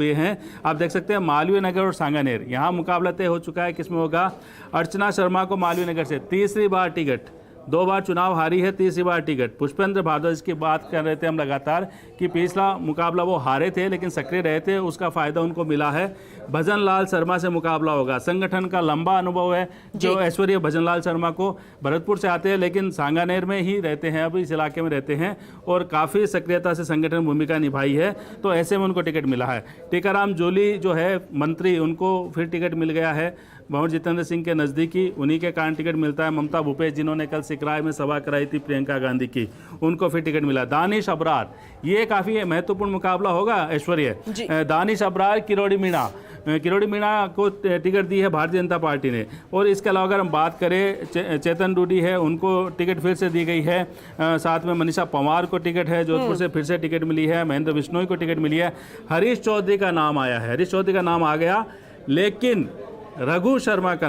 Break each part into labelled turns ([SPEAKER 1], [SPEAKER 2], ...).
[SPEAKER 1] हुए हैं। आप देख सकते हैं मालवीय नगर और सांगानेर, यहाँ मुकाबला तय हो चुका है। किसमें होगा? अर्चना शर्मा को मालवीय नगर से तीसरी बार टिकट, 2 बार चुनाव हारी है, तीसरी बार टिकट। पुष्पेंद्र भारद्वाज की बात कर रहे थे हम लगातार कि पिछला मुकाबला वो हारे थे लेकिन सक्रिय रहे थे, उसका फायदा उनको मिला है। भजन लाल शर्मा से मुकाबला होगा। संगठन का लंबा अनुभव है जो ऐश्वर्य भजन लाल शर्मा को, भरतपुर से आते हैं लेकिन सांगानेर में ही रहते हैं, अभी इस इलाके में रहते हैं और काफ़ी सक्रियता से संगठन भूमिका निभाई है, तो ऐसे में उनको टिकट मिला है। टीकाराम जूली जो है मंत्री, उनको फिर टिकट मिल गया है। भंवर जितेंद्र सिंह के नज़दीकी, उन्हीं के कारण टिकट मिलता है। ममता भूपेश जिन्होंने कल सिकराय में सभा कराई थी प्रियंका गांधी की, उनको फिर टिकट मिला। दानिश अबरार, ये काफ़ी महत्वपूर्ण मुकाबला होगा ऐश्वर्य। दानिश अबरार, किरोड़ी मीणा को टिकट दी है भारतीय जनता पार्टी ने। और इसके अलावा अगर हम बात करें, चेतन डूडी है, उनको टिकट फिर से दी गई है। साथ में मनीषा पंवार को टिकट है, जोधपुर से फिर से टिकट मिली है। महेंद्र बिश्नोई को टिकट मिली है। हरीश चौधरी का नाम आया है, हरीश चौधरी का नाम आ गया, लेकिन रघु शर्मा का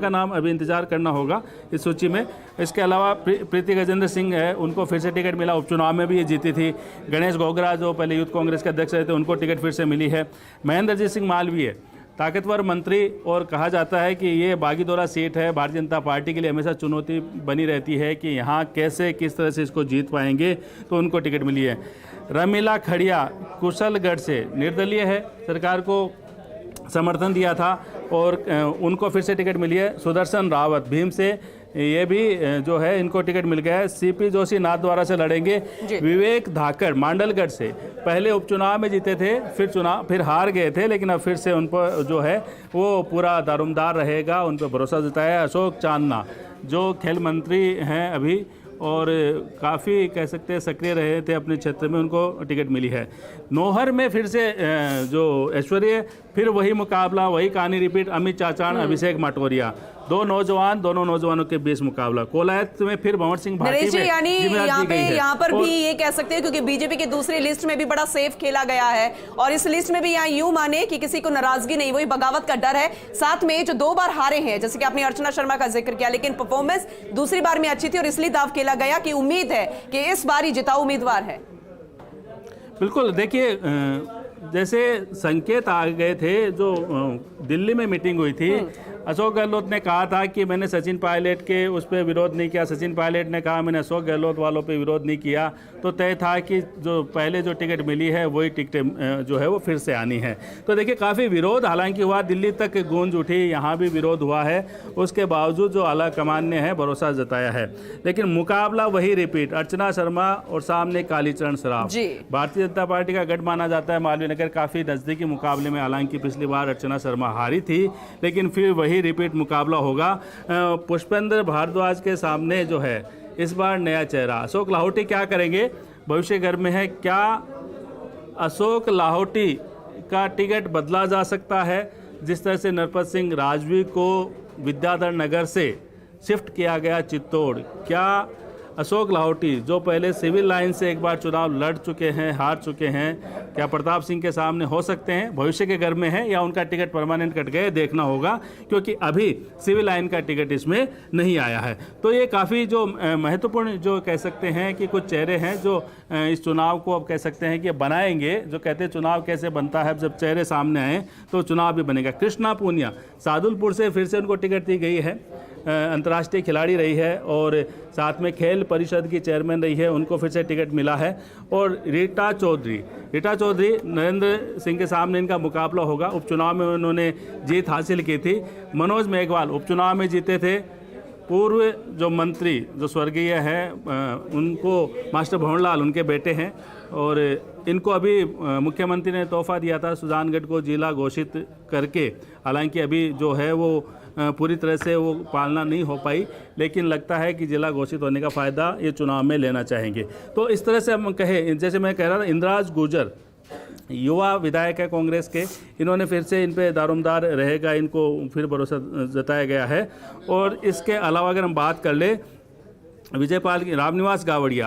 [SPEAKER 1] नाम अभी इंतजार करना होगा इस सूची में। इसके अलावा प्रीति गजेंद्र सिंह है, उनको फिर से टिकट मिला, उपचुनाव में भी ये जीती थी। गणेश गोगरा जो पहले यूथ कांग्रेस के अध्यक्ष रहे थे, उनको टिकट फिर से मिली है। महेंद्रजीत सिंह मालवीय, ताकतवर मंत्री, और कहा जाता है कि ये बागीदोरा सीट है, भारतीय जनता पार्टी के लिए हमेशा चुनौती बनी रहती है कि यहाँ कैसे किस तरह से इसको जीत पाएंगे, तो उनको टिकट मिली है। रमीला खड़िया कुशलगढ़ से निर्दलीय है, सरकार को समर्थन दिया था और उनको फिर से टिकट मिली है। सुदर्शन रावत भीम से, ये भी जो है इनको टिकट मिल गया है। सीपी जोशी नाथद्वारा से लड़ेंगे। विवेक धाकड़ मांडलगढ़ से पहले उपचुनाव में जीते थे, फिर हार गए थे, लेकिन अब फिर से उन पर जो है वो पूरा दारोमदार रहेगा, उन पर भरोसा जताया। अशोक चांदना जो खेल मंत्री हैं अभी और काफ़ी कह सकते हैं सक्रिय रहे थे अपने क्षेत्र में, उनको टिकट मिली है। नौहर में फिर से जो ऐश्वर्य, फिर वही मुकाबला, वही कहानी रिपीट। अमित चाचान, अभिषेक माटोरिया, दोनों नौजवानों के बीच मुकाबला। कोलायत में फिर भंवर सिंह भाटी,
[SPEAKER 2] यानी यहाँ पर भी ये कह सकते हैं क्योंकि बीजेपी की दूसरी लिस्ट में भी बड़ा सेफ खेला गया है और इस लिस्ट में भी यहाँ यूं माने कि किसी को नाराजगी नहीं, वही बगावत का डर है। साथ में जो 2 बार हारे हैं, जैसे कि आपने अर्चना शर्मा का जिक्र किया, लेकिन परफॉर्मेंस दूसरी बार में अच्छी थी और इसलिए दाव खेला गया कि उम्मीद है कि इस बार ही जिताऊ उम्मीदवार है।
[SPEAKER 1] बिल्कुल, देखिए जैसे संकेत आ गए थे, जो दिल्ली में मीटिंग हुई थी, अशोक गहलोत ने कहा था कि मैंने सचिन पायलट के उस पर विरोध नहीं किया, सचिन पायलट ने कहा मैंने अशोक गहलोत वालों पे विरोध नहीं किया, तो तय था कि जो पहले जो टिकट मिली है वही टिकट जो है वो फिर से आनी है। तो देखिए काफ़ी विरोध हालांकि हुआ, दिल्ली तक गूंज उठी, यहाँ भी विरोध हुआ है, उसके बावजूद जो आला कमान ने है भरोसा जताया है। लेकिन मुकाबला वही रिपीट, अर्चना शर्मा और सामने कालीचरण सराफ। भारतीय जनता पार्टी का गढ़ माना जाता है मालवीय नगर, काफ़ी नज़दीकी मुकाबले में, हालांकि पिछली बार अर्चना शर्मा हारी थी, लेकिन फिर वही रिपीट मुकाबला होगा। पुष्पेंद्र भारद्वाज के सामने जो है इस बार नया चेहरा, अशोक लाहौटी क्या करेंगे, भविष्य घर में है। क्या अशोक लाहौटी का टिकट बदला जा सकता है? जिस तरह से नरपत सिंह राजवी को विद्याधर नगर से शिफ्ट किया गया चित्तौड़, क्या अशोक लाहौटी जो पहले सिविल लाइन से एक बार चुनाव लड़ चुके हैं, हार चुके हैं, क्या प्रताप सिंह के सामने हो सकते हैं? भविष्य के घर में है या उनका टिकट परमानेंट कट गए, देखना होगा, क्योंकि अभी सिविल लाइन का टिकट इसमें नहीं आया है। तो ये काफ़ी जो महत्वपूर्ण जो कह सकते हैं कि कुछ चेहरे हैं जो इस चुनाव को अब कह सकते हैं कि बनाएंगे। जो कहते हैं चुनाव कैसे बनता है, जब चेहरे सामने आए तो चुनाव भी बनेगा। कृष्णा पूनिया सादुलपुर से फिर से उनको टिकट दी गई है, अंतर्राष्ट्रीय खिलाड़ी रही है और साथ में खेल परिषद की चेयरमैन रही है, उनको फिर से टिकट मिला है। और रीटा चौधरी नरेंद्र सिंह के सामने इनका मुकाबला होगा। उपचुनाव में उन्होंने जीत हासिल की थी। मनोज मेघवाल उपचुनाव में जीते थे, पूर्व जो मंत्री जो स्वर्गीय हैं, उनको मास्टर भंवरलाल उनके बेटे हैं और इनको अभी मुख्यमंत्री ने तोहफा दिया था सुजानगढ़ को जिला घोषित करके। हालांकि अभी जो है वो पूरी तरह से वो पालना नहीं हो पाई, लेकिन लगता है कि जिला घोषित होने का फ़ायदा ये चुनाव में लेना चाहेंगे। तो इस तरह से हम कहें, जैसे मैं कह रहा था, इंद्राज गुर्जर युवा विधायक है कांग्रेस के, इन्होंने फिर से इन पे दारोमदार रहेगा, इनको फिर भरोसा जताया गया है। और इसके अलावा अगर हम बात कर ले विजयपाल की, रामनिवास गावड़िया